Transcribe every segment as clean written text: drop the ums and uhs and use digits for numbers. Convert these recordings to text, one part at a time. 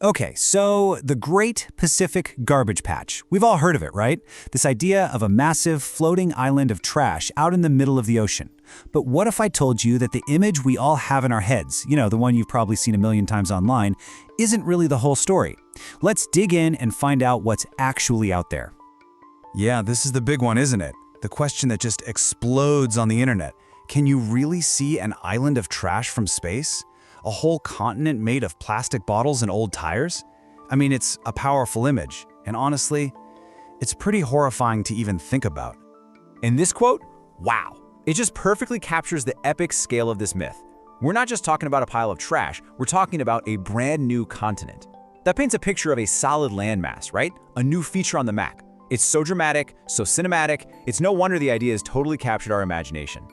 Okay, so the Great Pacific Garbage Patch. We've all heard of it, right? This idea of a massive floating island of trash out in the middle of the ocean. But what if I told you that the image we all have in our heads, the one you've probably seen a million times online, isn't really the whole story? Let's dig in and find out what's actually out there. Yeah, this is the big one, isn't it? The question that just explodes on the internet. Can you really see an island of trash from space? A whole continent made of plastic bottles and old tires? I mean, it's a powerful image, and honestly, it's pretty horrifying to even think about. In this quote, wow, it just perfectly captures the epic scale of this myth. We're not just talking about a pile of trash, we're talking about a brand new continent. That paints a picture of a solid landmass, right? A new feature on the map. It's so dramatic, so cinematic, it's no wonder the idea has totally captured our imagination.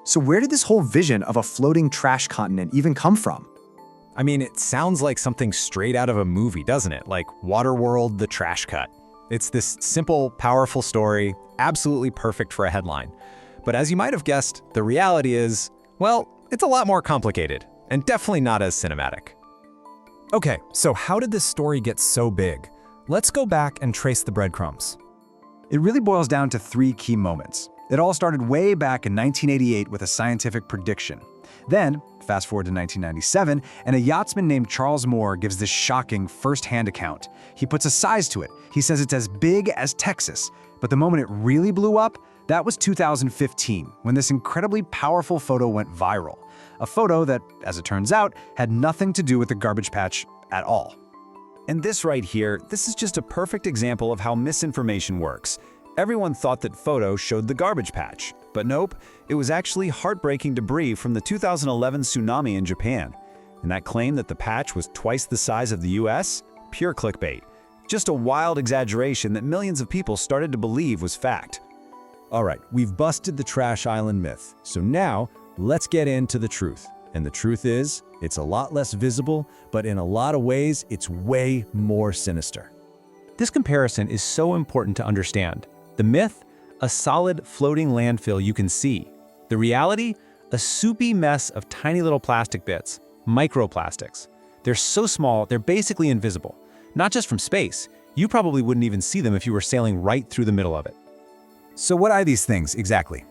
So where did this whole vision of a floating trash continent even come from? I mean, it sounds like something straight out of a movie, doesn't it? Like Waterworld, The Trash Cut. It's this simple, powerful story, absolutely perfect for a headline. But as you might have guessed, the reality is, well, it's a lot more complicated, and definitely not as cinematic. Okay, so how did this story get so big? Let's go back and trace the breadcrumbs. It really boils down to three key moments. It all started way back in 1988 with a scientific prediction. Then, fast forward to 1997, and a yachtsman named Charles Moore gives this shocking first-hand account. He puts a size to it. He says it's as big as Texas. But the moment it really blew up, that was 2015, when this incredibly powerful photo went viral. A photo that, as it turns out, had nothing to do with the garbage patch at all. And this right here, this is just a perfect example of how misinformation works. Everyone thought that photo showed the garbage patch, but nope, it was actually heartbreaking debris from the 2011 tsunami in Japan. And that claim that the patch was twice the size of the US? Pure clickbait. Just a wild exaggeration that millions of people started to believe was fact. All right, we've busted the trash island myth, so now let's get into the truth. And the truth is, it's a lot less visible, but in a lot of ways, it's way more sinister. This comparison is so important to understand. The myth, a solid floating landfill you can see. The reality, a soupy mess of tiny little plastic bits, microplastics. They're so small, they're basically invisible. Not just from space, you probably wouldn't even see them if you were sailing right through the middle of it. So what are these things exactly?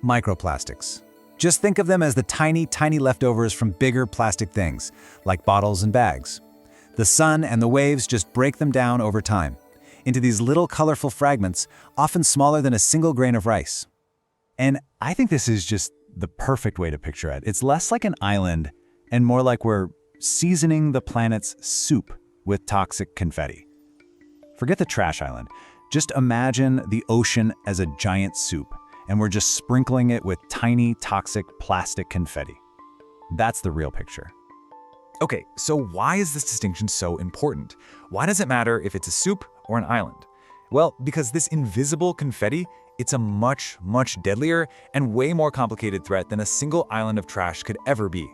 Microplastics. Just think of them as the tiny, tiny leftovers from bigger plastic things, like bottles and bags. The sun and the waves just break them down over time into these little colorful fragments, often smaller than a single grain of rice. And I think this is just the perfect way to picture it. It's less like an island and more like we're seasoning the planet's soup with toxic confetti. Forget the trash island. Just imagine the ocean as a giant soup, and we're just sprinkling it with tiny, toxic plastic confetti. That's the real picture. Okay, so why is this distinction so important? Why does it matter if it's a soup or an island? Well, because this invisible confetti, it's a much, much deadlier and way more complicated threat than a single island of trash could ever be.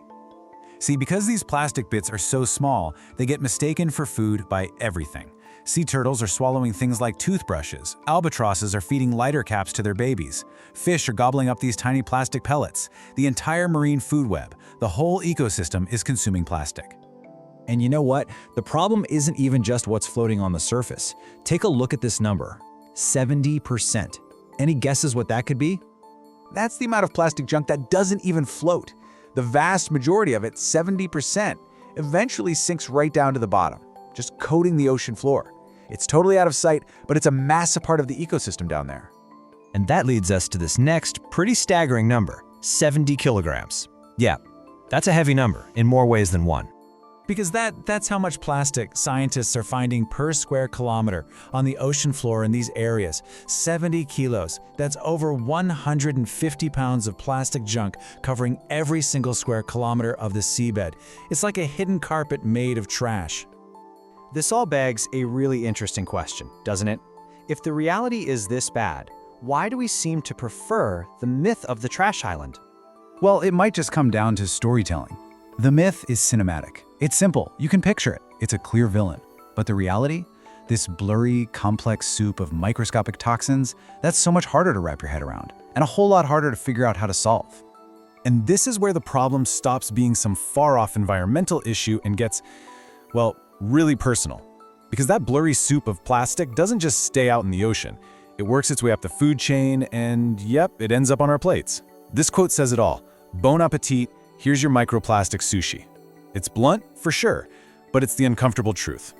See, because these plastic bits are so small, they get mistaken for food by everything. Sea turtles are swallowing things like toothbrushes. Albatrosses are feeding lighter caps to their babies. Fish are gobbling up these tiny plastic pellets. The entire marine food web, the whole ecosystem is consuming plastic. And you know what? The problem isn't even just what's floating on the surface. Take a look at this number, 70%. Any guesses what that could be? That's the amount of plastic junk that doesn't even float. The vast majority of it, 70%, eventually sinks right down to the bottom, just coating the ocean floor. It's totally out of sight, but it's a massive part of the ecosystem down there. And that leads us to this next pretty staggering number, 70 kilograms. Yeah, that's a heavy number in more ways than one. Because that's how much plastic scientists are finding per square kilometer on the ocean floor in these areas. 70 kilos. That's over 150 pounds of plastic junk covering every single square kilometer of the seabed. It's like a hidden carpet made of trash. This all begs a really interesting question, doesn't it? If the reality is this bad, why do we seem to prefer the myth of the trash island? Well, it might just come down to storytelling. The myth is cinematic. It's simple. You can picture it. It's a clear villain. But the reality? This blurry, complex soup of microscopic toxins, that's so much harder to wrap your head around, and a whole lot harder to figure out how to solve. And this is where the problem stops being some far-off environmental issue and gets, well, really personal. Because that blurry soup of plastic doesn't just stay out in the ocean. It works its way up the food chain, and yep, it ends up on our plates. This quote says it all. Bon appetit, here's your microplastic sushi. It's blunt, for sure, but it's the uncomfortable truth.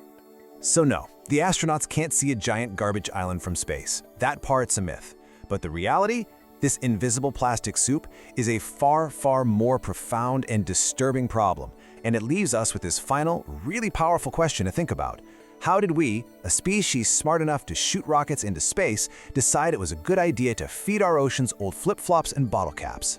So no, the astronauts can't see a giant garbage island from space. That part's a myth. But the reality? This invisible plastic soup is a far, far more profound and disturbing problem. And it leaves us with this final, really powerful question to think about. How did we, a species smart enough to shoot rockets into space, decide it was a good idea to feed our oceans old flip-flops and bottle caps?